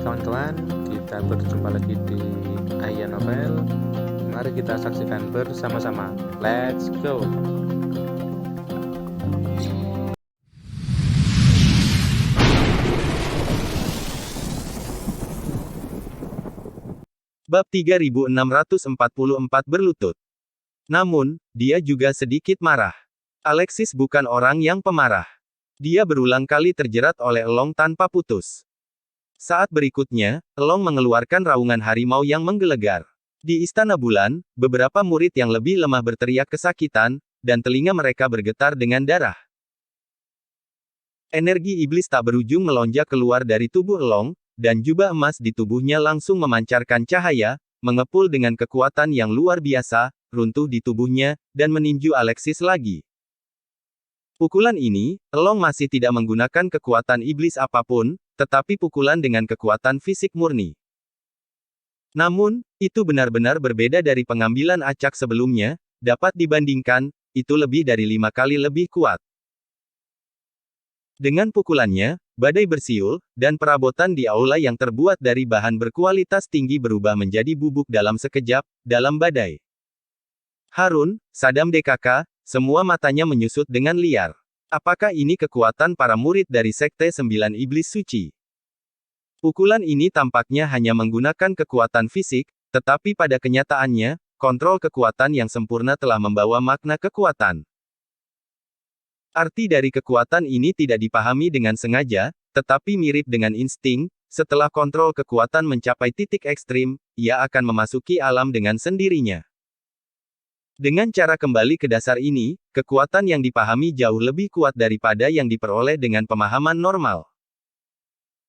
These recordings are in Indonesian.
kawan-kawan, kita berjumpa lagi di Aya Novel. Mari kita saksikan bersama-sama. Let's go. Bab 3644 berlutut. Namun, dia juga sedikit marah. Alexis bukan orang yang pemarah. Dia berulang kali terjerat oleh Elong tanpa putus. Saat berikutnya, Elong mengeluarkan raungan harimau yang menggelegar. Di Istana Bulan, beberapa murid yang lebih lemah berteriak kesakitan, dan telinga mereka bergetar dengan darah. Energi iblis tak berujung melonjak keluar dari tubuh Elong, dan jubah emas di tubuhnya langsung memancarkan cahaya, mengepul dengan kekuatan yang luar biasa, runtuh di tubuhnya, dan meninju Alexis lagi. Pukulan ini, Elong masih tidak menggunakan kekuatan iblis apapun, tetapi pukulan dengan kekuatan fisik murni. Namun, itu benar-benar berbeda dari pengambilan acak sebelumnya, dapat dibandingkan, itu lebih dari 5 kali lebih kuat. Dengan pukulannya, badai bersiul, dan perabotan di aula yang terbuat dari bahan berkualitas tinggi berubah menjadi bubuk dalam sekejap, dalam badai. Harun, Sadam DKK, semua matanya menyusut dengan liar. Apakah ini kekuatan para murid dari Sekte 9 Iblis Suci? Pukulan ini tampaknya hanya menggunakan kekuatan fisik, tetapi pada kenyataannya, kontrol kekuatan yang sempurna telah membawa makna kekuatan. Arti dari kekuatan ini tidak dipahami dengan sengaja, tetapi mirip dengan insting, setelah kontrol kekuatan mencapai titik ekstrim, ia akan memasuki alam dengan sendirinya. Dengan cara kembali ke dasar ini, kekuatan yang dipahami jauh lebih kuat daripada yang diperoleh dengan pemahaman normal.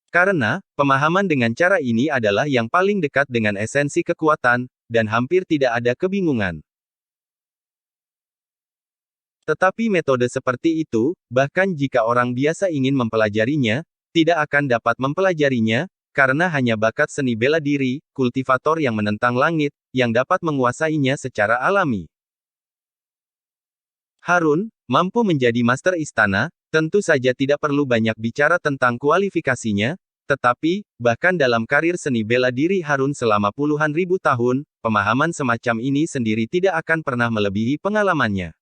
Karena, pemahaman dengan cara ini adalah yang paling dekat dengan esensi kekuatan, dan hampir tidak ada kebingungan. Tetapi metode seperti itu, bahkan jika orang biasa ingin mempelajarinya, tidak akan dapat mempelajarinya, karena hanya bakat seni bela diri, kultivator yang menentang langit, yang dapat menguasainya secara alami. Harun, mampu menjadi master istana, tentu saja tidak perlu banyak bicara tentang kualifikasinya, tetapi, bahkan dalam karir seni bela diri Harun selama puluhan ribu tahun, pemahaman semacam ini sendiri tidak akan pernah melebihi pengalamannya.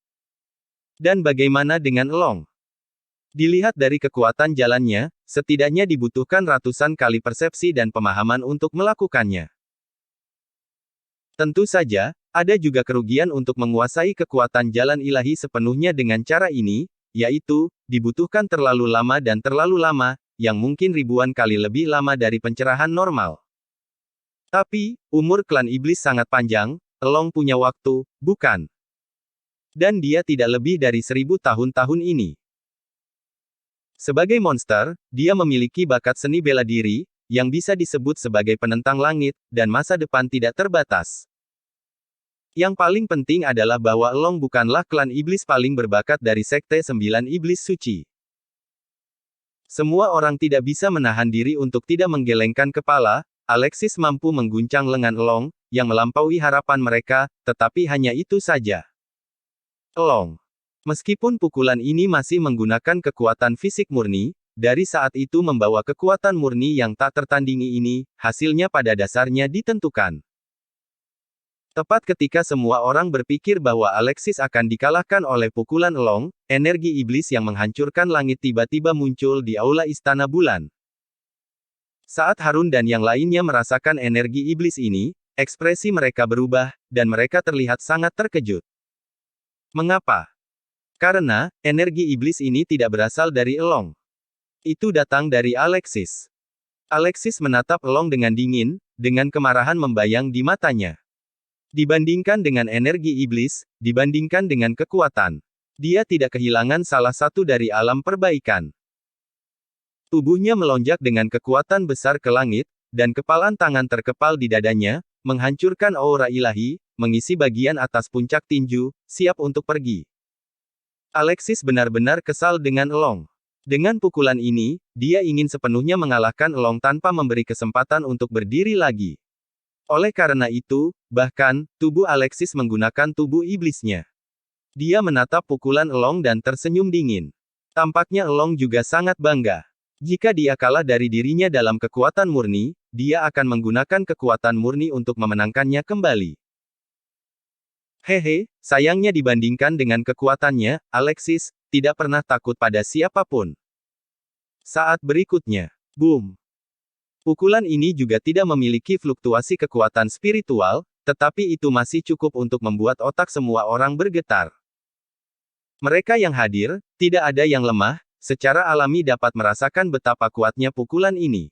Dan bagaimana dengan Elong? Dilihat dari kekuatan jalannya, setidaknya dibutuhkan ratusan kali persepsi dan pemahaman untuk melakukannya. Tentu saja, ada juga kerugian untuk menguasai kekuatan jalan ilahi sepenuhnya dengan cara ini, yaitu, dibutuhkan terlalu lama dan terlalu lama, yang mungkin ribuan kali lebih lama dari pencerahan normal. Tapi, umur klan iblis sangat panjang, Elong punya waktu, bukan? Dan dia tidak lebih dari 1000 tahun-tahun ini. Sebagai monster, dia memiliki bakat seni bela diri, yang bisa disebut sebagai penentang langit, dan masa depan tidak terbatas. Yang paling penting adalah bahwa Elong bukanlah klan iblis paling berbakat dari Sekte 9 Iblis Suci. Semua orang tidak bisa menahan diri untuk tidak menggelengkan kepala. Alexis mampu mengguncang lengan Elong, yang melampaui harapan mereka, tetapi hanya itu saja. Elong. Meskipun pukulan ini masih menggunakan kekuatan fisik murni, dari saat itu membawa kekuatan murni yang tak tertandingi ini, hasilnya pada dasarnya ditentukan. Tepat ketika semua orang berpikir bahwa Alexis akan dikalahkan oleh pukulan Elong, energi iblis yang menghancurkan langit tiba-tiba muncul di aula Istana Bulan. Saat Harun dan yang lainnya merasakan energi iblis ini, ekspresi mereka berubah, dan mereka terlihat sangat terkejut. Mengapa? Karena, energi iblis ini tidak berasal dari Elong. Itu datang dari Alexis. Alexis menatap Elong dengan dingin, dengan kemarahan membayang di matanya. Dibandingkan dengan energi iblis, dibandingkan dengan kekuatan, dia tidak kehilangan salah satu dari alam perbaikan. Tubuhnya melonjak dengan kekuatan besar ke langit, dan kepalan tangan terkepal di dadanya, menghancurkan aura ilahi, mengisi bagian atas puncak tinju, siap untuk pergi. Alexis benar-benar kesal dengan Elong. Dengan pukulan ini, dia ingin sepenuhnya mengalahkan Elong tanpa memberi kesempatan untuk berdiri lagi. Oleh karena itu, bahkan, tubuh Alexis menggunakan tubuh iblisnya. Dia menatap pukulan Elong dan tersenyum dingin. Tampaknya Elong juga sangat bangga. Jika dia kalah dari dirinya dalam kekuatan murni, dia akan menggunakan kekuatan murni untuk memenangkannya kembali. Hehe, sayangnya dibandingkan dengan kekuatannya, Alexis tidak pernah takut pada siapapun. Saat berikutnya, boom. Pukulan ini juga tidak memiliki fluktuasi kekuatan spiritual, tetapi itu masih cukup untuk membuat otak semua orang bergetar. Mereka yang hadir, tidak ada yang lemah, secara alami dapat merasakan betapa kuatnya pukulan ini.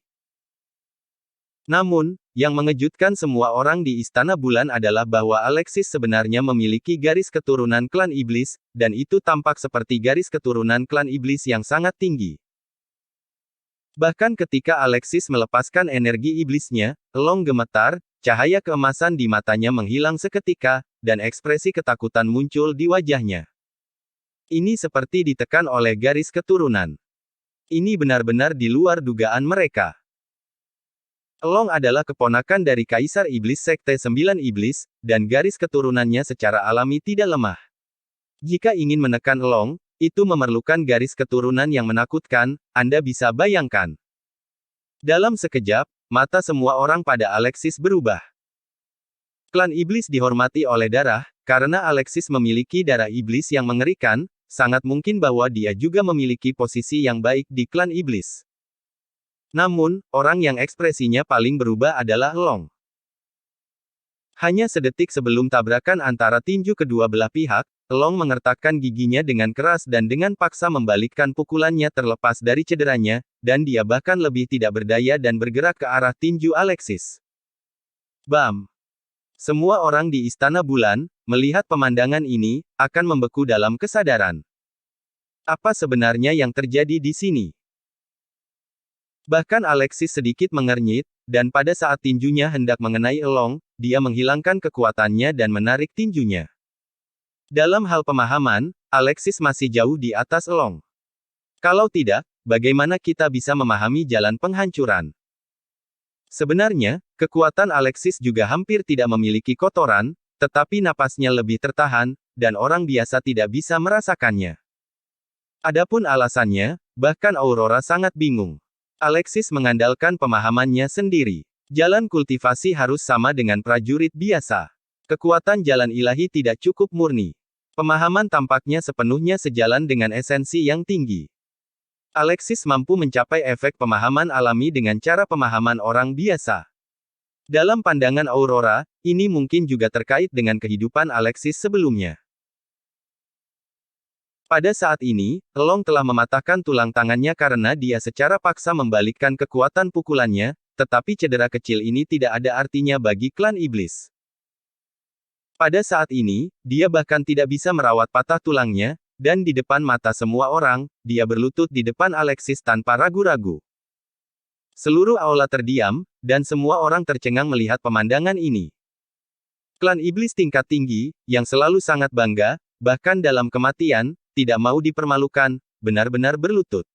Namun, yang mengejutkan semua orang di Istana Bulan adalah bahwa Alexis sebenarnya memiliki garis keturunan klan iblis, dan itu tampak seperti garis keturunan klan iblis yang sangat tinggi. Bahkan ketika Alexis melepaskan energi iblisnya, Long gemetar, cahaya keemasan di matanya menghilang seketika, dan ekspresi ketakutan muncul di wajahnya. Ini seperti ditekan oleh garis keturunan. Ini benar-benar di luar dugaan mereka. Long adalah keponakan dari Kaisar Iblis Sekte 9 Iblis, dan garis keturunannya secara alami tidak lemah. Jika ingin menekan Long, itu memerlukan garis keturunan yang menakutkan, Anda bisa bayangkan. Dalam sekejap, mata semua orang pada Alexis berubah. Klan Iblis dihormati oleh darah, karena Alexis memiliki darah iblis yang mengerikan, sangat mungkin bahwa dia juga memiliki posisi yang baik di klan Iblis. Namun, orang yang ekspresinya paling berubah adalah Long. Hanya sedetik sebelum tabrakan antara tinju kedua belah pihak, Long mengertakkan giginya dengan keras dan dengan paksa membalikkan pukulannya terlepas dari cederanya, dan dia bahkan lebih tidak berdaya dan bergerak ke arah tinju Alexis. Bam! Semua orang di Istana Bulan, melihat pemandangan ini, akan membeku dalam kesadaran. Apa sebenarnya yang terjadi di sini? Bahkan Alexis sedikit mengernyit, dan pada saat tinjunya hendak mengenai Long, dia menghilangkan kekuatannya dan menarik tinjunya. Dalam hal pemahaman, Alexis masih jauh di atas Long. Kalau tidak, bagaimana kita bisa memahami jalan penghancuran? Sebenarnya, kekuatan Alexis juga hampir tidak memiliki kotoran, tetapi napasnya lebih tertahan, dan orang biasa tidak bisa merasakannya. Adapun alasannya, bahkan Aurora sangat bingung. Alexis mengandalkan pemahamannya sendiri. Jalan kultivasi harus sama dengan prajurit biasa. Kekuatan jalan ilahi tidak cukup murni. Pemahaman tampaknya sepenuhnya sejalan dengan esensi yang tinggi. Alexis mampu mencapai efek pemahaman alami dengan cara pemahaman orang biasa. Dalam pandangan Aurora, ini mungkin juga terkait dengan kehidupan Alexis sebelumnya. Pada saat ini, Long telah mematahkan tulang tangannya karena dia secara paksa membalikkan kekuatan pukulannya, tetapi cedera kecil ini tidak ada artinya bagi klan iblis. Pada saat ini, dia bahkan tidak bisa merawat patah tulangnya, dan di depan mata semua orang, dia berlutut di depan Alexis tanpa ragu-ragu. Seluruh aula terdiam, dan semua orang tercengang melihat pemandangan ini. Klan iblis tingkat tinggi, yang selalu sangat bangga, bahkan dalam kematian, tidak mau dipermalukan, benar-benar berlutut.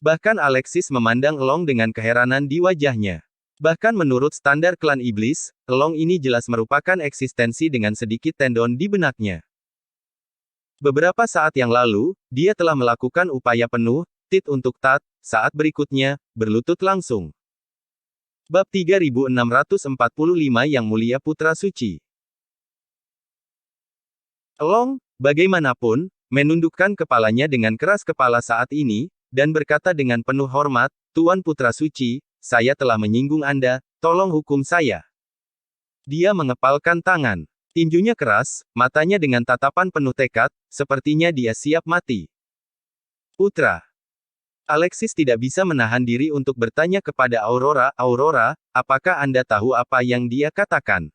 Bahkan Alexis memandang Long dengan keheranan di wajahnya. Bahkan menurut standar klan iblis, Long ini jelas merupakan eksistensi dengan sedikit tendon di benaknya. Beberapa saat yang lalu, dia telah melakukan upaya penuh, tit untuk tat, saat berikutnya, berlutut langsung. Bab 3645 Yang Mulia Putra Suci. Long, bagaimanapun, menundukkan kepalanya dengan keras kepala saat ini, dan berkata dengan penuh hormat, Tuan Putra Suci, saya telah menyinggung Anda, tolong hukum saya. Dia mengepalkan tangan. Tinjunya keras, matanya dengan tatapan penuh tekad, sepertinya dia siap mati. Putra. Alexis tidak bisa menahan diri untuk bertanya kepada Aurora, Aurora, apakah Anda tahu apa yang dia katakan?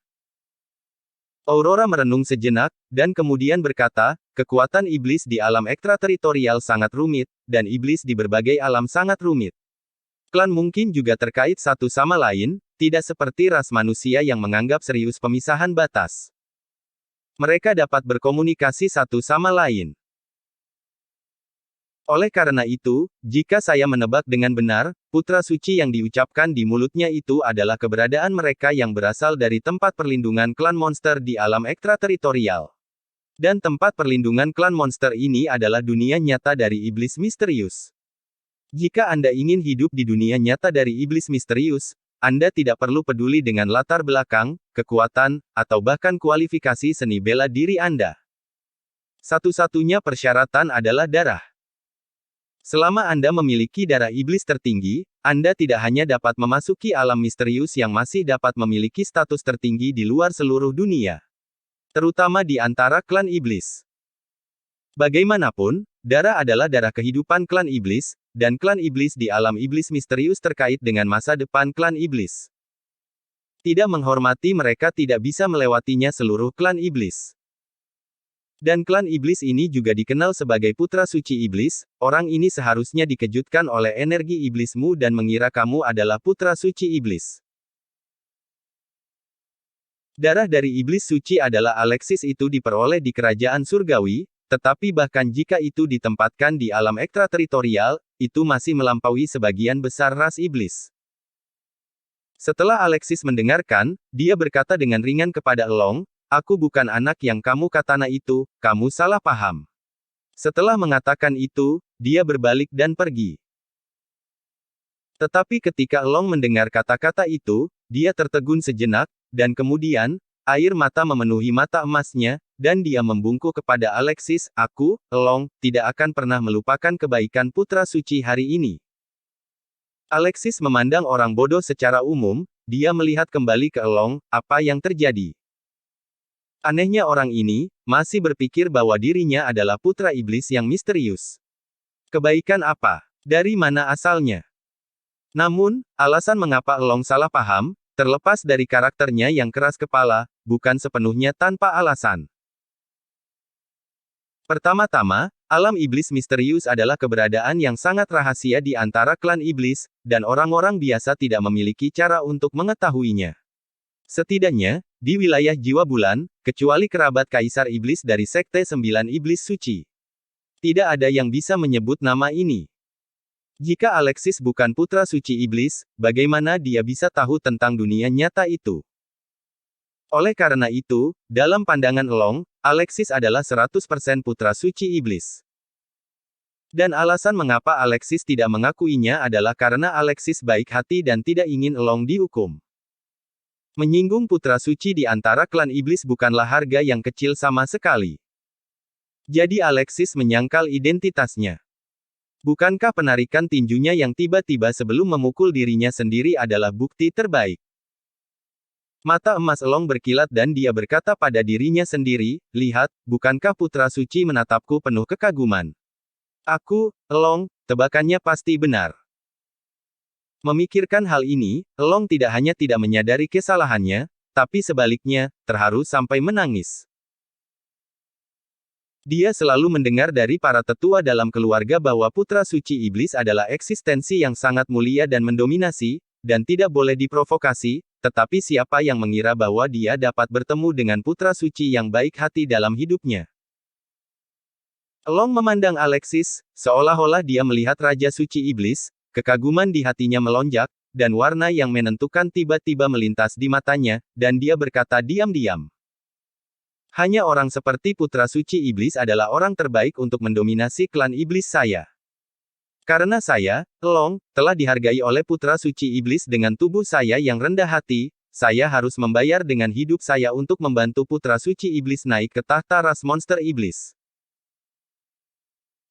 Aurora merenung sejenak, dan kemudian berkata, kekuatan iblis di alam ekstrateritorial sangat rumit, dan iblis di berbagai alam sangat rumit. Klan mungkin juga terkait satu sama lain, tidak seperti ras manusia yang menganggap serius pemisahan batas. Mereka dapat berkomunikasi satu sama lain. Oleh karena itu, jika saya menebak dengan benar, putra suci yang diucapkan di mulutnya itu adalah keberadaan mereka yang berasal dari tempat perlindungan klan monster di alam ekstrateritorial. Dan tempat perlindungan klan monster ini adalah dunia nyata dari iblis misterius. Jika Anda ingin hidup di dunia nyata dari iblis misterius, Anda tidak perlu peduli dengan latar belakang, kekuatan, atau bahkan kualifikasi seni bela diri Anda. Satu-satunya persyaratan adalah darah. Selama Anda memiliki darah iblis tertinggi, Anda tidak hanya dapat memasuki alam misterius yang masih dapat memiliki status tertinggi di luar seluruh dunia, terutama di antara klan iblis. Bagaimanapun, darah adalah darah kehidupan klan iblis, dan klan iblis di alam iblis misterius terkait dengan masa depan klan iblis. Tidak menghormati mereka tidak bisa melewatinya seluruh klan iblis. Dan klan iblis ini juga dikenal sebagai putra suci iblis, orang ini seharusnya dikejutkan oleh energi iblismu dan mengira kamu adalah putra suci iblis. Darah dari iblis suci adalah Alexis itu diperoleh di kerajaan surgawi, tetapi bahkan jika itu ditempatkan di alam ekstrateritorial, itu masih melampaui sebagian besar ras iblis. Setelah Alexis mendengarkan, dia berkata dengan ringan kepada Elong, "Aku bukan anak yang kamu katana itu, kamu salah paham." Setelah mengatakan itu, dia berbalik dan pergi. Tetapi ketika Elong mendengar kata-kata itu, dia tertegun sejenak, dan kemudian, air mata memenuhi mata emasnya, dan dia membungkuk kepada Alexis, "Aku, Elong, tidak akan pernah melupakan kebaikan putra suci hari ini." Alexis memandang orang bodoh secara umum, dia melihat kembali ke Elong, apa yang terjadi. Anehnya orang ini, masih berpikir bahwa dirinya adalah putra iblis yang misterius. Kebaikan apa? Dari mana asalnya? Namun, alasan mengapa Elong salah paham, terlepas dari karakternya yang keras kepala, bukan sepenuhnya tanpa alasan. Pertama-tama, alam iblis misterius adalah keberadaan yang sangat rahasia di antara klan iblis, dan orang-orang biasa tidak memiliki cara untuk mengetahuinya. Setidaknya, di wilayah jiwa bulan, kecuali kerabat kaisar iblis dari Sekte 9 Iblis Suci. Tidak ada yang bisa menyebut nama ini. Jika Alexis bukan putra suci iblis, bagaimana dia bisa tahu tentang dunia nyata itu? Oleh karena itu, dalam pandangan Elong, Alexis adalah 100% putra suci iblis. Dan alasan mengapa Alexis tidak mengakuinya adalah karena Alexis baik hati dan tidak ingin Elong dihukum. Menyinggung putra suci di antara klan iblis bukanlah harga yang kecil sama sekali. Jadi Alexis menyangkal identitasnya. Bukankah penarikan tinjunya yang tiba-tiba sebelum memukul dirinya sendiri adalah bukti terbaik? Mata emas Elong berkilat dan dia berkata pada dirinya sendiri, "Lihat, bukankah putra suci menatapku penuh kekaguman? Aku, Elong, tebakannya pasti benar." Memikirkan hal ini, Elong tidak hanya tidak menyadari kesalahannya, tapi sebaliknya, terharu sampai menangis. Dia selalu mendengar dari para tetua dalam keluarga bahwa putra suci iblis adalah eksistensi yang sangat mulia dan mendominasi, dan tidak boleh diprovokasi, tetapi siapa yang mengira bahwa dia dapat bertemu dengan putra suci yang baik hati dalam hidupnya? Elong memandang Alexis, seolah-olah dia melihat Raja Suci Iblis, kekaguman di hatinya melonjak, dan warna yang menentukan tiba-tiba melintas di matanya, dan dia berkata diam-diam. Hanya orang seperti putra suci iblis adalah orang terbaik untuk mendominasi klan iblis saya. Karena saya, Elong, telah dihargai oleh putra suci iblis dengan tubuh saya yang rendah hati, saya harus membayar dengan hidup saya untuk membantu putra suci iblis naik ke tahta ras monster iblis.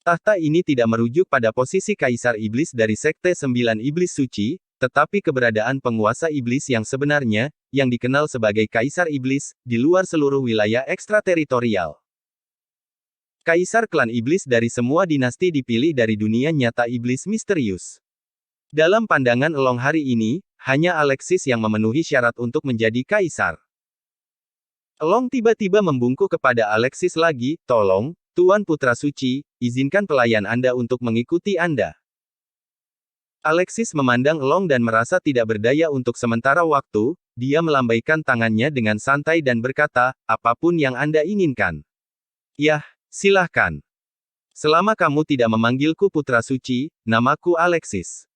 Tahta ini tidak merujuk pada posisi kaisar iblis dari Sekte 9 Iblis Suci, tetapi keberadaan penguasa iblis yang sebenarnya, yang dikenal sebagai kaisar iblis, di luar seluruh wilayah ekstrateritorial. Kaisar klan iblis dari semua dinasti dipilih dari dunia nyata iblis misterius. Dalam pandangan Elong hari ini, hanya Alexis yang memenuhi syarat untuk menjadi kaisar. Elong tiba-tiba membungkuk kepada Alexis lagi, "Tolong, Tuan Putra Suci, izinkan pelayan Anda untuk mengikuti Anda." Alexis memandang Elong dan merasa tidak berdaya untuk sementara waktu, dia melambaikan tangannya dengan santai dan berkata, "Apapun yang Anda inginkan." "Yah, silahkan. Selama kamu tidak memanggilku Putra Suci, namaku Alexis."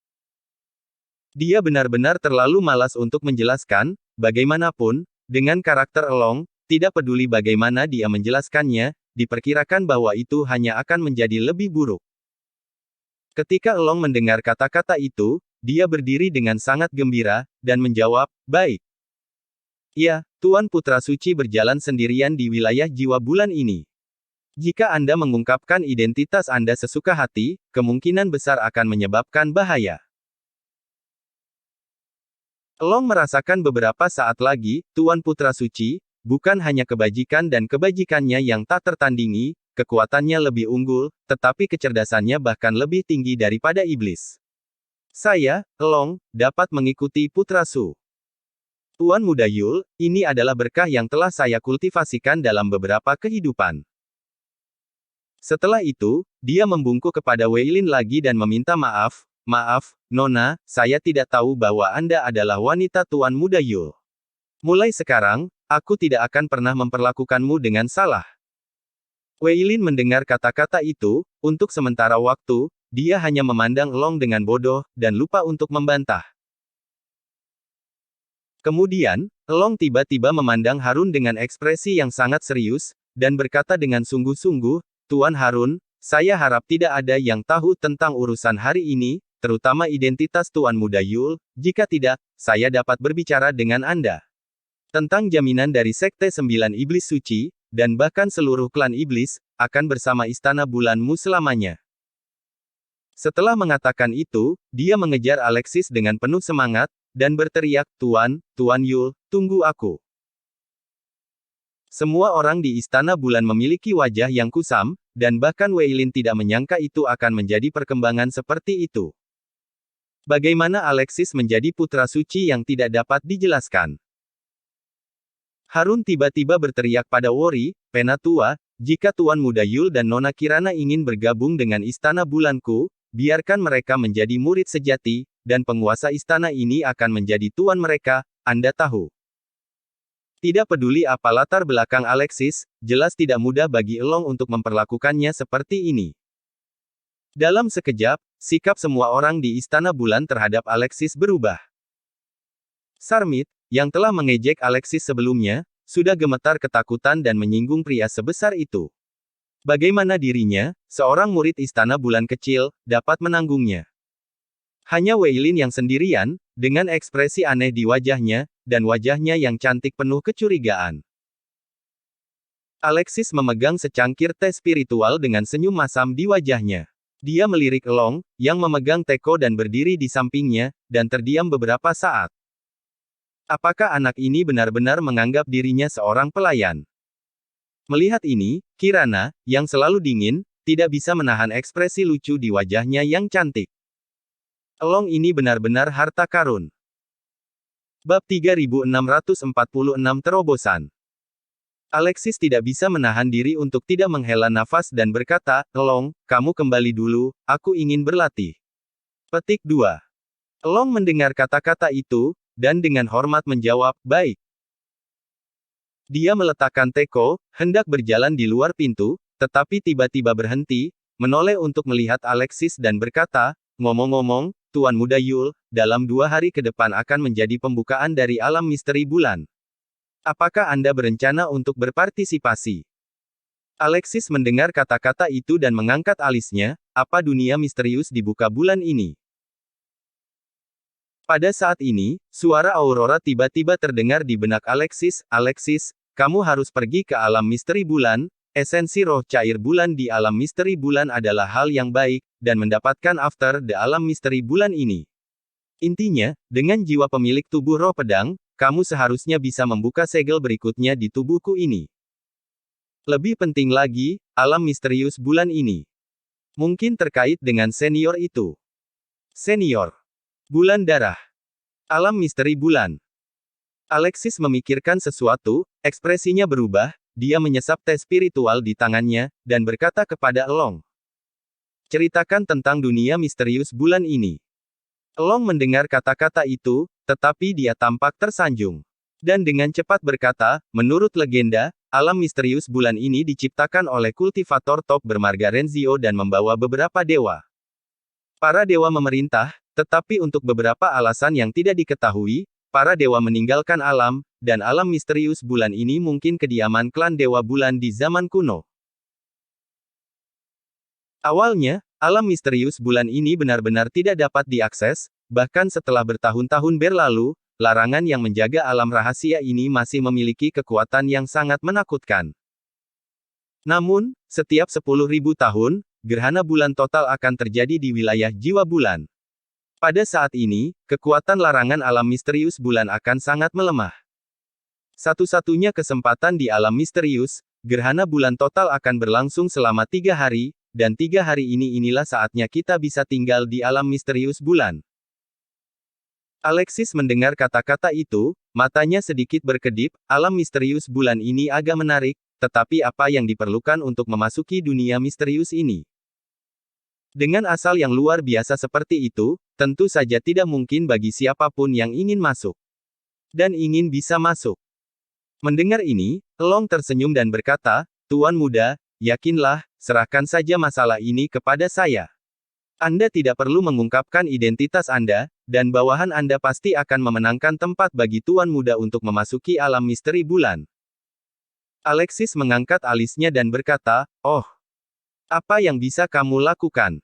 Dia benar-benar terlalu malas untuk menjelaskan, bagaimanapun, dengan karakter Elong, tidak peduli bagaimana dia menjelaskannya, diperkirakan bahwa itu hanya akan menjadi lebih buruk. Ketika Elong mendengar kata-kata itu, dia berdiri dengan sangat gembira, dan menjawab, "Baik. Ya, Tuan Putra Suci berjalan sendirian di wilayah jiwa bulan ini. Jika Anda mengungkapkan identitas Anda sesuka hati, kemungkinan besar akan menyebabkan bahaya." Elong merasakan beberapa saat lagi, Tuan Putra Suci, bukan hanya kebajikan dan kebajikannya yang tak tertandingi, kekuatannya lebih unggul, tetapi kecerdasannya bahkan lebih tinggi daripada iblis. Saya, Elong, dapat mengikuti Putra Su. Tuan Muda Yul, ini adalah berkah yang telah saya kultivasikan dalam beberapa kehidupan. Setelah itu, dia membungkuk kepada Weilin lagi dan meminta maaf, "Maaf, Nona, saya tidak tahu bahwa Anda adalah wanita Tuan Muda Yul. Mulai sekarang, aku tidak akan pernah memperlakukanmu dengan salah." Weilin mendengar kata-kata itu, untuk sementara waktu, dia hanya memandang Elong dengan bodoh, dan lupa untuk membantah. Kemudian, Elong tiba-tiba memandang Harun dengan ekspresi yang sangat serius, dan berkata dengan sungguh-sungguh, "Tuan Harun, saya harap tidak ada yang tahu tentang urusan hari ini, terutama identitas Tuan Muda Yul, jika tidak, saya dapat berbicara dengan Anda tentang jaminan dari Sekte 9 Iblis Suci, dan bahkan seluruh klan Iblis, akan bersama Istana Bulanmu selamanya." Setelah mengatakan itu, dia mengejar Alexis dengan penuh semangat, dan berteriak, Tuan Yul, tunggu aku." Semua orang di Istana Bulan memiliki wajah yang kusam, dan bahkan Weilin tidak menyangka itu akan menjadi perkembangan seperti itu. Bagaimana Alexis menjadi putra suci yang tidak dapat dijelaskan? Harun tiba-tiba berteriak pada Wori, "Penatua, jika Tuan Muda Yul dan Nona Kirana ingin bergabung dengan Istana Bulanku, biarkan mereka menjadi murid sejati, dan penguasa istana ini akan menjadi tuan mereka, Anda tahu." Tidak peduli apa latar belakang Alexis, jelas tidak mudah bagi Elong untuk memperlakukannya seperti ini. Dalam sekejap, sikap semua orang di Istana Bulan terhadap Alexis berubah. Sarmit, yang telah mengejek Alexis sebelumnya, sudah gemetar ketakutan dan menyinggung pria sebesar itu. Bagaimana dirinya, seorang murid Istana Bulan kecil, dapat menanggungnya? Hanya Weilin yang sendirian, dengan ekspresi aneh di wajahnya, dan wajahnya yang cantik penuh kecurigaan. Alexis memegang secangkir teh spiritual dengan senyum masam di wajahnya. Dia melirik Elong, yang memegang teko dan berdiri di sampingnya, dan terdiam beberapa saat. Apakah anak ini benar-benar menganggap dirinya seorang pelayan? Melihat ini, Kirana, yang selalu dingin, tidak bisa menahan ekspresi lucu di wajahnya yang cantik. Elong ini benar-benar harta karun. Bab 3646 Terobosan. Alexis tidak bisa menahan diri untuk tidak menghela nafas dan berkata, "Elong, kamu kembali dulu, aku ingin berlatih." Petik 2. Elong mendengar kata-kata itu, dan dengan hormat menjawab, "Baik." Dia meletakkan teko, hendak berjalan di luar pintu, tetapi tiba-tiba berhenti, menoleh untuk melihat Alexis dan berkata, "Ngomong-ngomong, Tuan Muda Yul, dalam 2 hari ke depan akan menjadi pembukaan dari alam misteri bulan. Apakah Anda berencana untuk berpartisipasi?" Alexis mendengar kata-kata itu dan mengangkat alisnya, apa dunia misterius di buka bulan ini? Pada saat ini, suara Aurora tiba-tiba terdengar di benak Alexis, "Alexis, kamu harus pergi ke alam misteri bulan. Esensi roh cair bulan di alam misteri bulan adalah hal yang baik, dan mendapatkan after the alam misteri bulan ini. Intinya, dengan jiwa pemilik tubuh roh pedang, kamu seharusnya bisa membuka segel berikutnya di tubuhku ini. Lebih penting lagi, alam misterius bulan ini mungkin terkait dengan senior itu." Senior. Bulan darah. Alam misteri bulan. Alexis memikirkan sesuatu, ekspresinya berubah, dia menyesap teh spiritual di tangannya, dan berkata kepada Elong, "Ceritakan tentang dunia misterius bulan ini." Elong mendengar kata-kata itu, tetapi dia tampak tersanjung. Dan dengan cepat berkata, "Menurut legenda, alam misterius bulan ini diciptakan oleh kultivator top bermarga Renzio dan membawa beberapa dewa. Para dewa memerintah, tetapi untuk beberapa alasan yang tidak diketahui, para dewa meninggalkan alam, dan alam misterius bulan ini mungkin kediaman klan Dewa Bulan di zaman kuno. Awalnya, Alam misterius bulan ini benar-benar tidak dapat diakses, bahkan setelah bertahun-tahun berlalu, larangan yang menjaga alam rahasia ini masih memiliki kekuatan yang sangat menakutkan. Namun, setiap 10.000 tahun, gerhana bulan total akan terjadi di wilayah jiwa bulan. Pada saat ini, kekuatan larangan alam misterius bulan akan sangat melemah. Satu-satunya kesempatan di alam misterius, gerhana bulan total akan berlangsung selama 3 hari, dan 3 hari inilah saatnya kita bisa tinggal di alam misterius bulan. Alexis mendengar kata-kata itu, matanya sedikit berkedip. Alam misterius bulan ini agak menarik, tetapi apa yang diperlukan untuk memasuki dunia misterius ini? Dengan asal yang luar biasa seperti itu, tentu saja tidak mungkin bagi siapapun yang ingin masuk. Dan ingin bisa masuk. Mendengar ini, Long tersenyum dan berkata, "Tuan muda, yakinlah, serahkan saja masalah ini kepada saya. Anda tidak perlu mengungkapkan identitas Anda, dan bawahan Anda pasti akan memenangkan tempat bagi Tuan muda untuk memasuki alam misteri bulan." Alexis mengangkat alisnya dan berkata, "Oh, apa yang bisa kamu lakukan?"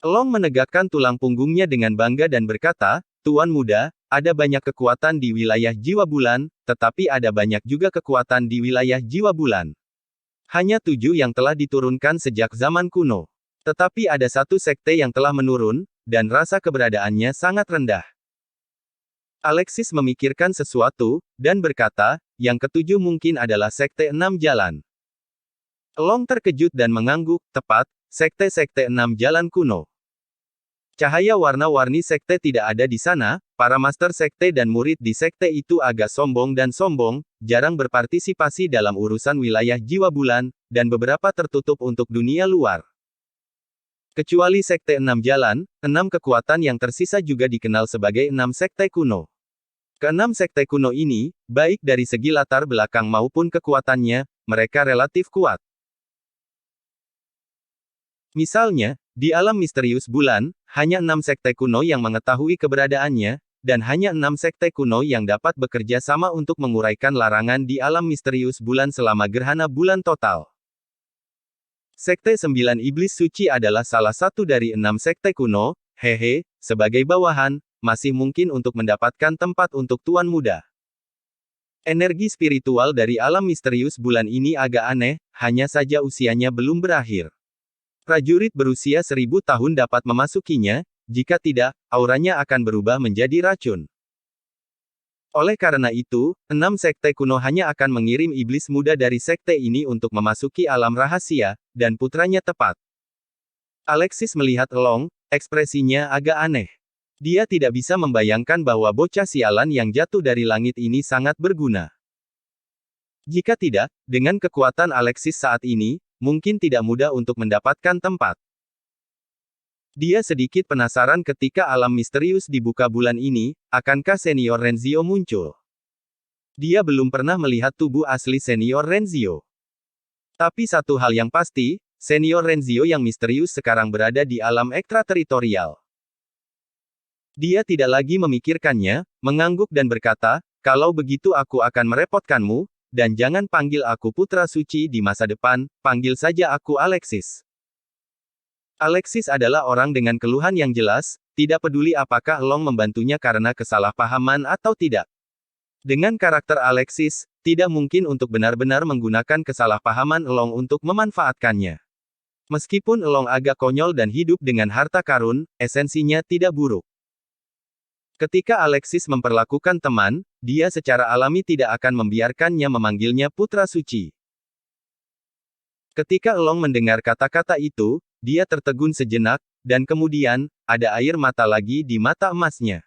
Long menegakkan tulang punggungnya dengan bangga dan berkata, "Tuan muda, ada banyak kekuatan di wilayah jiwa bulan, tetapi ada banyak juga kekuatan di wilayah jiwa bulan. Hanya 7 yang telah diturunkan sejak zaman kuno. Tetapi ada satu sekte yang telah menurun, dan rasa keberadaannya sangat rendah." Alexis memikirkan sesuatu, dan berkata, "Yang ketujuh mungkin adalah sekte 6 jalan." Long terkejut dan mengangguk, "Tepat, sekte-sekte 6 jalan kuno. Cahaya warna-warni sekte tidak ada di sana, para master sekte dan murid di sekte itu agak sombong dan sombong, jarang berpartisipasi dalam urusan wilayah jiwa bulan, dan beberapa tertutup untuk dunia luar. Kecuali sekte 6 jalan, 6 kekuatan yang tersisa juga dikenal sebagai 6 sekte kuno. Keenam sekte kuno ini, baik dari segi latar belakang maupun kekuatannya, mereka relatif kuat. Misalnya, di alam misterius bulan, hanya 6 sekte kuno yang mengetahui keberadaannya, dan hanya 6 sekte kuno yang dapat bekerja sama untuk menguraikan larangan di alam misterius bulan selama gerhana bulan total. Sekte 9 Iblis Suci adalah salah satu dari 6 sekte kuno, hehe, sebagai bawahan, masih mungkin untuk mendapatkan tempat untuk Tuan Muda. Energi spiritual dari alam misterius bulan ini agak aneh, hanya saja usianya belum berakhir. Prajurit berusia 1000 tahun dapat memasukinya, jika tidak, auranya akan berubah menjadi racun. Oleh karena itu, 6 sekte kuno hanya akan mengirim iblis muda dari sekte ini untuk memasuki alam rahasia, dan putranya tepat. Alexis melihat Long, ekspresinya agak aneh. Dia tidak bisa membayangkan bahwa bocah sialan yang jatuh dari langit ini sangat berguna. Jika tidak, dengan kekuatan Alexis saat ini, mungkin tidak mudah untuk mendapatkan tempat. Dia sedikit penasaran ketika alam misterius dibuka bulan ini, akankah senior Renzio muncul? Dia belum pernah melihat tubuh asli senior Renzio. Tapi satu hal yang pasti, senior Renzio yang misterius sekarang berada di alam ekstrateritorial. Dia tidak lagi memikirkannya, mengangguk dan berkata, "Kalau begitu aku akan merepotkanmu, dan jangan panggil aku Putra Suci di masa depan, panggil saja aku Alexis." Alexis adalah orang dengan keluhan yang jelas, tidak peduli apakah Long membantunya karena kesalahpahaman atau tidak. Dengan karakter Alexis, tidak mungkin untuk benar-benar menggunakan kesalahpahaman Long untuk memanfaatkannya. Meskipun Long agak konyol dan hidup dengan harta karun, esensinya tidak buruk. Ketika Alexis memperlakukan teman, dia secara alami tidak akan membiarkannya memanggilnya Putra Suci. Ketika Long mendengar kata-kata itu, dia tertegun sejenak, dan kemudian, ada air mata lagi di mata emasnya.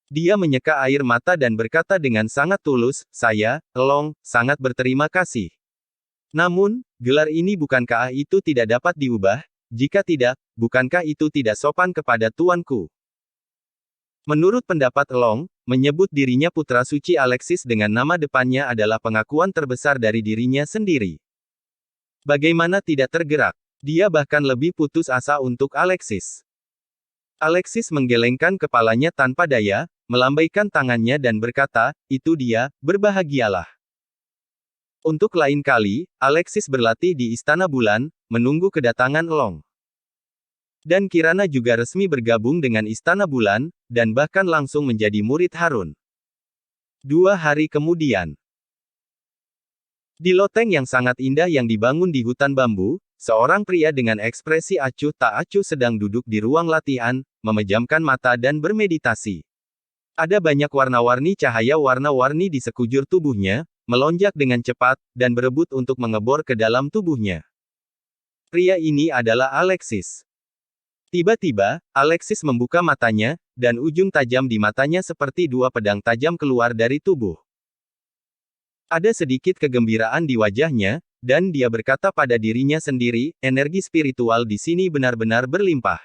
Dia menyeka air mata dan berkata dengan sangat tulus, "Saya, Long, sangat berterima kasih. Namun, gelar ini bukankah itu tidak dapat diubah? Jika tidak, bukankah itu tidak sopan kepada tuanku?" Menurut pendapat Long, menyebut dirinya Putra Suci Alexis dengan nama depannya adalah pengakuan terbesar dari dirinya sendiri. Bagaimana tidak tergerak? Dia bahkan lebih putus asa untuk Alexis. Alexis menggelengkan kepalanya tanpa daya, melambaikan tangannya dan berkata, "Itu dia, berbahagialah." Untuk lain kali, Alexis berlatih di Istana Bulan, menunggu kedatangan Long. Dan Kirana juga resmi bergabung dengan Istana Bulan, dan bahkan langsung menjadi murid Harun. 2 hari kemudian, di loteng yang sangat indah yang dibangun di hutan bambu, seorang pria dengan ekspresi acuh tak acuh sedang duduk di ruang latihan, memejamkan mata dan bermeditasi. Ada banyak warna-warni cahaya warna-warni di sekujur tubuhnya, melonjak dengan cepat, dan berebut untuk mengebor ke dalam tubuhnya. Pria ini adalah Alexis. Tiba-tiba, Alexis membuka matanya, dan ujung tajam di matanya seperti 2 pedang tajam keluar dari tubuh. Ada sedikit kegembiraan di wajahnya, dan dia berkata pada dirinya sendiri, energi spiritual di sini benar-benar berlimpah.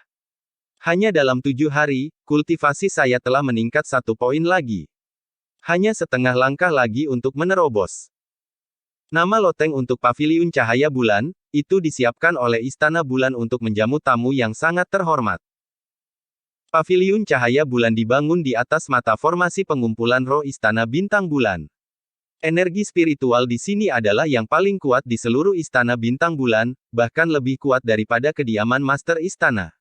Hanya dalam 7 hari, kultivasi saya telah meningkat 1 poin lagi. Hanya setengah langkah lagi untuk menerobos. Nama loteng untuk Paviliun Cahaya Bulan, itu disiapkan oleh Istana Bulan untuk menjamu tamu yang sangat terhormat. Paviliun Cahaya Bulan dibangun di atas mata formasi pengumpulan roh Istana Bintang Bulan. Energi spiritual di sini adalah yang paling kuat di seluruh Istana Bintang Bulan, bahkan lebih kuat daripada kediaman Master Istana.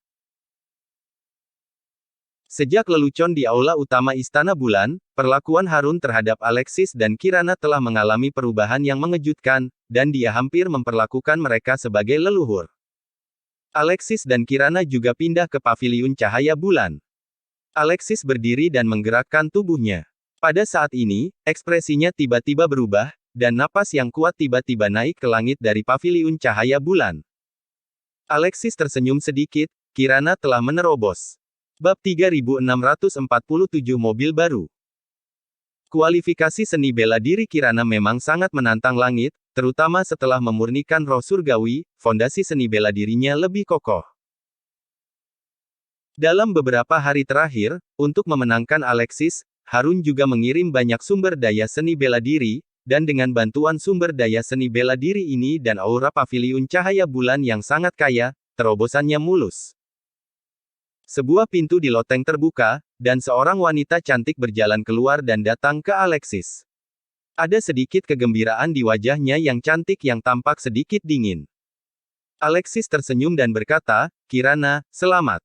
Sejak lelucon di aula utama Istana Bulan, perlakuan Harun terhadap Alexis dan Kirana telah mengalami perubahan yang mengejutkan, dan dia hampir memperlakukan mereka sebagai leluhur. Alexis dan Kirana juga pindah ke Paviliun Cahaya Bulan. Alexis berdiri dan menggerakkan tubuhnya. Pada saat ini, ekspresinya tiba-tiba berubah, dan napas yang kuat tiba-tiba naik ke langit dari Paviliun Cahaya Bulan. Alexis tersenyum sedikit, Kirana telah menerobos. Bab 3647 Mobil Baru. Kualifikasi seni bela diri Kirana memang sangat menantang langit, terutama setelah memurnikan roh surgawi, fondasi seni bela dirinya lebih kokoh. Dalam beberapa hari terakhir, untuk memenangkan Alexis, Harun juga mengirim banyak sumber daya seni bela diri, dan dengan bantuan sumber daya seni bela diri ini dan aura Paviliun Cahaya Bulan yang sangat kaya, terobosannya mulus. Sebuah pintu di loteng terbuka, dan seorang wanita cantik berjalan keluar dan datang ke Alexis. Ada sedikit kegembiraan di wajahnya yang cantik yang tampak sedikit dingin. Alexis tersenyum dan berkata, "Kirana, selamat."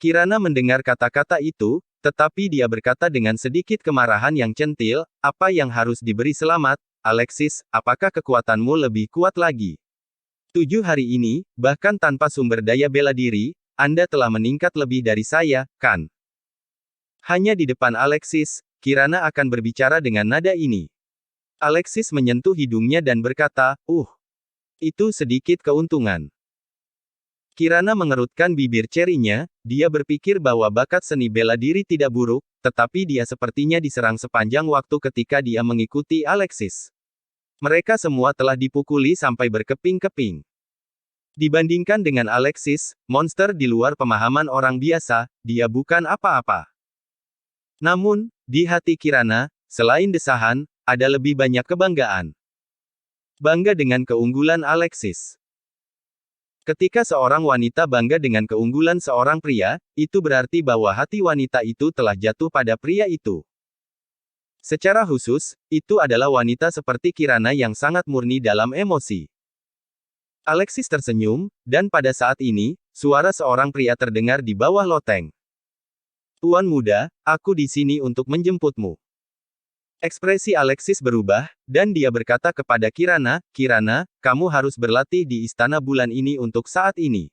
Kirana mendengar kata-kata itu, tetapi dia berkata dengan sedikit kemarahan yang centil, "Apa yang harus diberi selamat, Alexis, apakah kekuatanmu lebih kuat lagi? 7 hari ini, bahkan tanpa sumber daya bela diri, Anda telah meningkat lebih dari saya, kan?" Hanya di depan Alexis, Kirana akan berbicara dengan nada ini. Alexis menyentuh hidungnya dan berkata, itu sedikit keuntungan." Kirana mengerutkan bibir cerinya, dia berpikir bahwa bakat seni bela diri tidak buruk, tetapi dia sepertinya diserang sepanjang waktu ketika dia mengikuti Alexis. Mereka semua telah dipukuli sampai berkeping-keping. Dibandingkan dengan Alexis, monster di luar pemahaman orang biasa, dia bukan apa-apa. Namun, di hati Kirana, selain desahan, ada lebih banyak kebanggaan. Bangga dengan keunggulan Alexis. Ketika seorang wanita bangga dengan keunggulan seorang pria, itu berarti bahwa hati wanita itu telah jatuh pada pria itu. Secara khusus, itu adalah wanita seperti Kirana yang sangat murni dalam emosi. Alexis tersenyum, dan pada saat ini, suara seorang pria terdengar di bawah loteng. "Tuan muda, aku di sini untuk menjemputmu." Ekspresi Alexis berubah, dan dia berkata kepada Kirana, "Kirana, kamu harus berlatih di Istana Bulan ini untuk saat ini.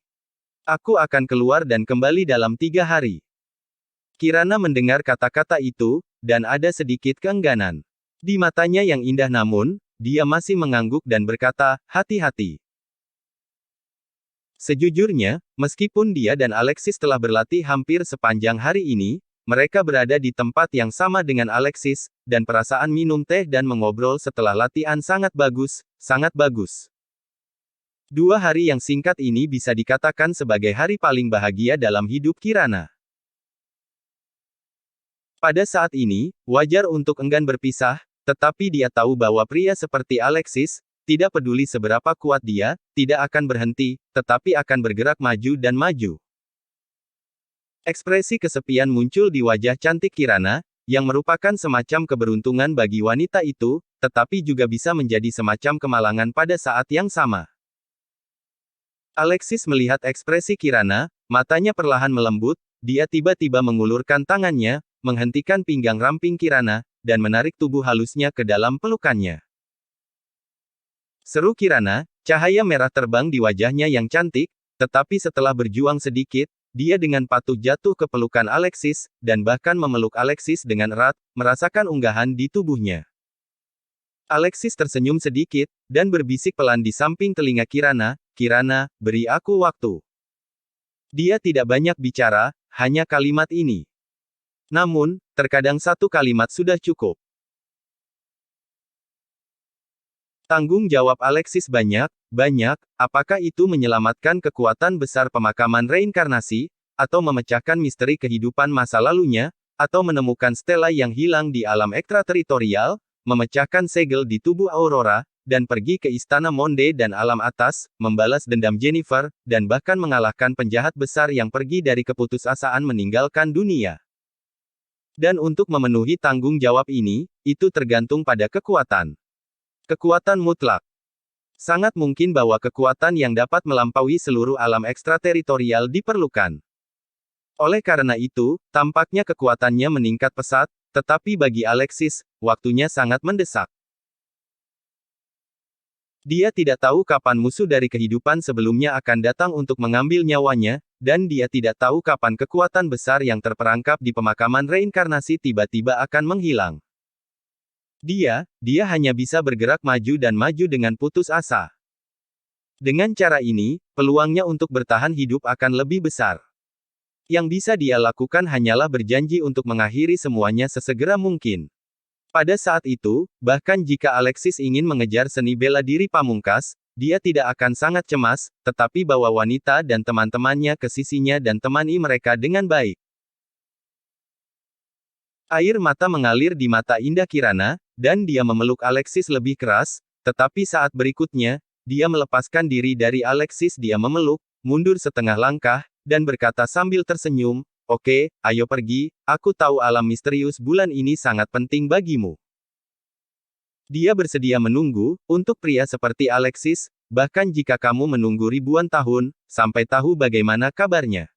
Aku akan keluar dan kembali dalam 3 hari." Kirana mendengar kata-kata itu, dan ada sedikit keengganan. Di matanya yang indah namun, dia masih mengangguk dan berkata, "Hati-hati." Sejujurnya, meskipun dia dan Alexis telah berlatih hampir sepanjang hari ini, mereka berada di tempat yang sama dengan Alexis, dan perasaan minum teh dan mengobrol setelah latihan sangat bagus, sangat bagus. 2 hari yang singkat ini bisa dikatakan sebagai hari paling bahagia dalam hidup Kirana. Pada saat ini, wajar untuk enggan berpisah, tetapi dia tahu bahwa pria seperti Alexis, tidak peduli seberapa kuat dia, tidak akan berhenti, tetapi akan bergerak maju dan maju. Ekspresi kesepian muncul di wajah cantik Kirana, yang merupakan semacam keberuntungan bagi wanita itu, tetapi juga bisa menjadi semacam kemalangan pada saat yang sama. Alexis melihat ekspresi Kirana, matanya perlahan melembut, dia tiba-tiba mengulurkan tangannya, menghentikan pinggang ramping Kirana, dan menarik tubuh halusnya ke dalam pelukannya. Seru Kirana, cahaya merah terbang di wajahnya yang cantik, tetapi setelah berjuang sedikit, dia dengan patuh jatuh ke pelukan Alexis, dan bahkan memeluk Alexis dengan erat, merasakan unggahan di tubuhnya. Alexis tersenyum sedikit, dan berbisik pelan di samping telinga Kirana, "Kirana, beri aku waktu." Dia tidak banyak bicara, hanya kalimat ini. Namun, terkadang satu kalimat sudah cukup. Tanggung jawab Alexis banyak, apakah itu menyelamatkan kekuatan besar pemakaman reinkarnasi, atau memecahkan misteri kehidupan masa lalunya, atau menemukan stela yang hilang di alam ekstrateritorial, memecahkan segel di tubuh Aurora, dan pergi ke istana Monde dan alam atas, membalas dendam Jennifer, dan bahkan mengalahkan penjahat besar yang pergi dari keputusasaan meninggalkan dunia. Dan untuk memenuhi tanggung jawab ini, itu tergantung pada kekuatan. Kekuatan mutlak. Sangat mungkin bahwa kekuatan yang dapat melampaui seluruh alam ekstrateritorial diperlukan. Oleh karena itu, tampaknya kekuatannya meningkat pesat, tetapi bagi Alexis, waktunya sangat mendesak. Dia tidak tahu kapan musuh dari kehidupan sebelumnya akan datang untuk mengambil nyawanya, dan dia tidak tahu kapan kekuatan besar yang terperangkap di pemakaman reinkarnasi tiba-tiba akan menghilang. Dia hanya bisa bergerak maju dan maju dengan putus asa. Dengan cara ini, peluangnya untuk bertahan hidup akan lebih besar. Yang bisa dia lakukan hanyalah berjanji untuk mengakhiri semuanya sesegera mungkin. Pada saat itu, bahkan jika Alexis ingin mengejar seni bela diri pamungkas, dia tidak akan sangat cemas, tetapi bawa wanita dan teman-temannya ke sisinya dan temani mereka dengan baik. Air mata mengalir di mata indah Kirana, dan dia memeluk Alexis lebih keras, tetapi saat berikutnya, dia melepaskan diri dari Alexis. Dia memeluk, mundur setengah langkah, dan berkata sambil tersenyum, "Oke, ayo pergi, aku tahu alam misterius bulan ini sangat penting bagimu." Dia bersedia menunggu, untuk pria seperti Alexis, bahkan jika kamu menunggu ribuan tahun, sampai tahu bagaimana kabarnya.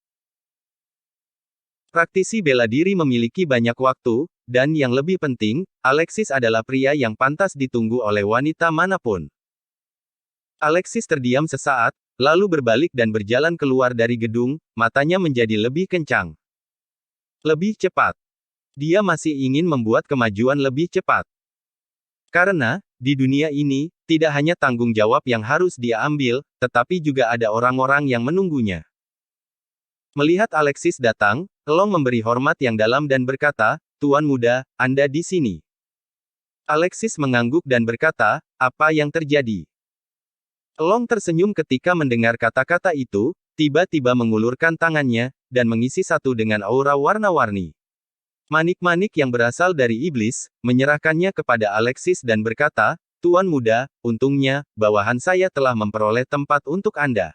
Praktisi bela diri memiliki banyak waktu, dan yang lebih penting, Alexis adalah pria yang pantas ditunggu oleh wanita manapun. Alexis terdiam sesaat, lalu berbalik dan berjalan keluar dari gedung, matanya menjadi lebih kencang. Lebih cepat. Dia masih ingin membuat kemajuan lebih cepat. Karena, di dunia ini, tidak hanya tanggung jawab yang harus dia ambil, tetapi juga ada orang-orang yang menunggunya. Melihat Alexis datang, Long memberi hormat yang dalam dan berkata, "Tuan muda, Anda di sini." Alexis mengangguk dan berkata, "Apa yang terjadi?" Long tersenyum ketika mendengar kata-kata itu, tiba-tiba mengulurkan tangannya, dan mengisi satu dengan aura warna-warni. Manik-manik yang berasal dari iblis, menyerahkannya kepada Alexis dan berkata, "Tuan muda, untungnya, bawahan saya telah memperoleh tempat untuk Anda.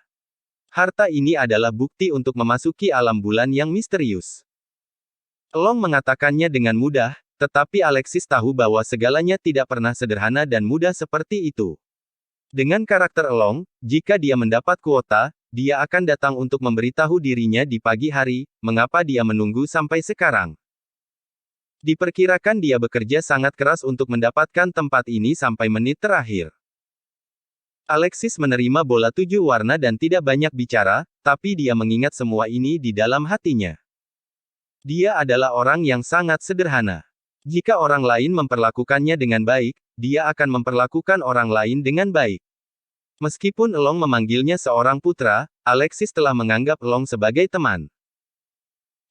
Harta ini adalah bukti untuk memasuki alam bulan yang misterius." Long mengatakannya dengan mudah, tetapi Alexis tahu bahwa segalanya tidak pernah sederhana dan mudah seperti itu. Dengan karakter Long, jika dia mendapat kuota, dia akan datang untuk memberitahu dirinya di pagi hari, mengapa dia menunggu sampai sekarang. Diperkirakan dia bekerja sangat keras untuk mendapatkan tempat ini sampai menit terakhir. Alexis menerima bola 7 warna dan tidak banyak bicara, tapi dia mengingat semua ini di dalam hatinya. Dia adalah orang yang sangat sederhana. Jika orang lain memperlakukannya dengan baik, dia akan memperlakukan orang lain dengan baik. Meskipun Long memanggilnya seorang putra, Alexis telah menganggap Long sebagai teman.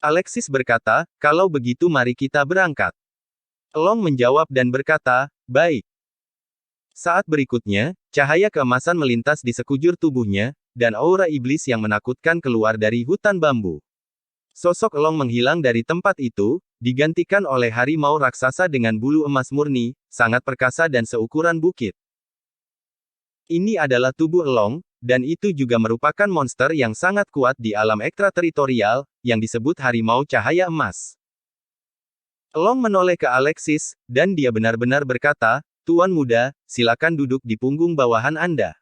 Alexis berkata, "Kalau begitu mari kita berangkat." Long menjawab dan berkata, "Baik." Saat berikutnya, cahaya keemasan melintas di sekujur tubuhnya, dan aura iblis yang menakutkan keluar dari hutan bambu. Sosok Long menghilang dari tempat itu, digantikan oleh harimau raksasa dengan bulu emas murni, sangat perkasa dan seukuran bukit. Ini adalah tubuh Long, dan itu juga merupakan monster yang sangat kuat di alam ekstrateritorial, yang disebut harimau cahaya emas. Long menoleh ke Alexis, dan dia benar-benar berkata, "Tuan muda, silakan duduk di punggung bawahan Anda."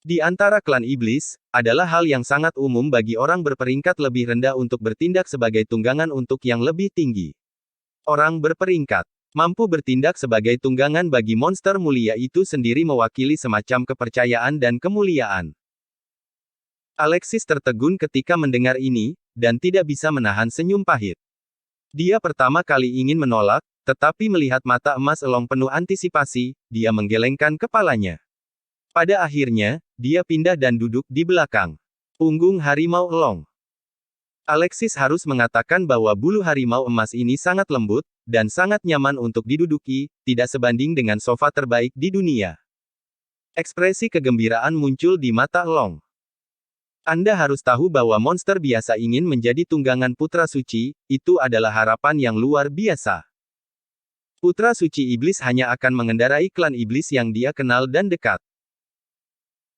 Di antara klan iblis, adalah hal yang sangat umum bagi orang berperingkat lebih rendah untuk bertindak sebagai tunggangan untuk yang lebih tinggi. Orang berperingkat mampu bertindak sebagai tunggangan bagi monster mulia itu sendiri mewakili semacam kepercayaan dan kemuliaan. Alexis tertegun ketika mendengar ini, dan tidak bisa menahan senyum pahit. Dia pertama kali ingin menolak, tetapi melihat mata emas Elong penuh antisipasi, dia menggelengkan kepalanya. Pada akhirnya, dia pindah dan duduk di belakang punggung harimau Elong. Alexis harus mengatakan bahwa bulu harimau emas ini sangat lembut, dan sangat nyaman untuk diduduki, tidak sebanding dengan sofa terbaik di dunia. Ekspresi kegembiraan muncul di mata Elong. Anda harus tahu bahwa monster biasa ingin menjadi tunggangan putra suci, itu adalah harapan yang luar biasa. Putra suci iblis hanya akan mengendarai klan iblis yang dia kenal dan dekat.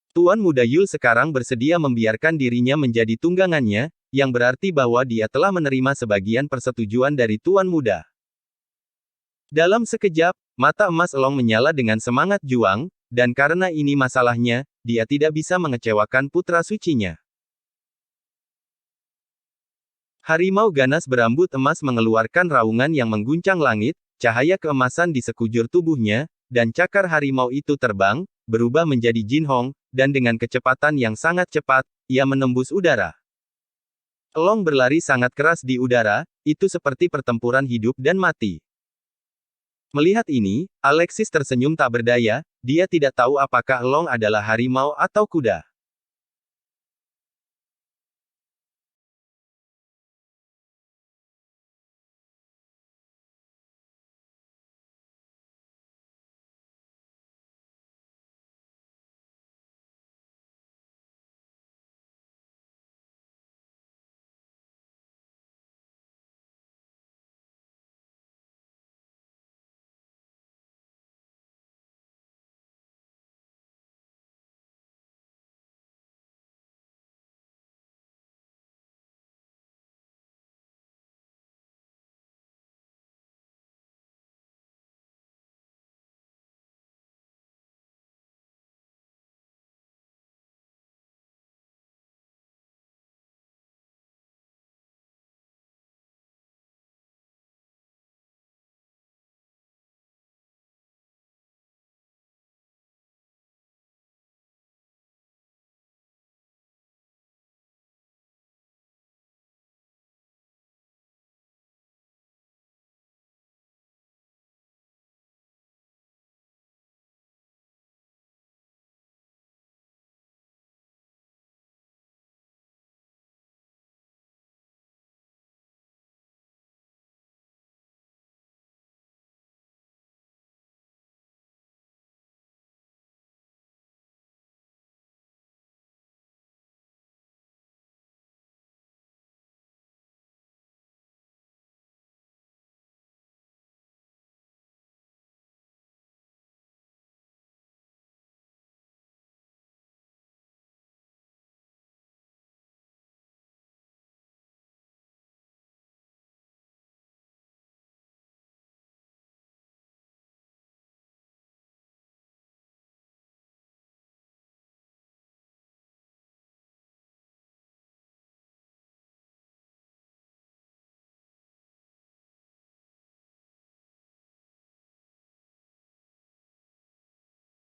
Tuan Muda Yul sekarang bersedia membiarkan dirinya menjadi tunggangannya, yang berarti bahwa dia telah menerima sebagian persetujuan dari Tuan Muda. Dalam sekejap, mata emas Elong menyala dengan semangat juang, dan karena ini masalahnya, dia tidak bisa mengecewakan putra sucinya. Harimau ganas berambut emas mengeluarkan raungan yang mengguncang langit, cahaya keemasan di sekujur tubuhnya, dan cakar harimau itu terbang, berubah menjadi Jinhong, dan dengan kecepatan yang sangat cepat, ia menembus udara. Elong berlari sangat keras di udara, itu seperti pertempuran hidup dan mati. Melihat ini, Alexis tersenyum tak berdaya, dia tidak tahu apakah Elong adalah harimau atau kuda.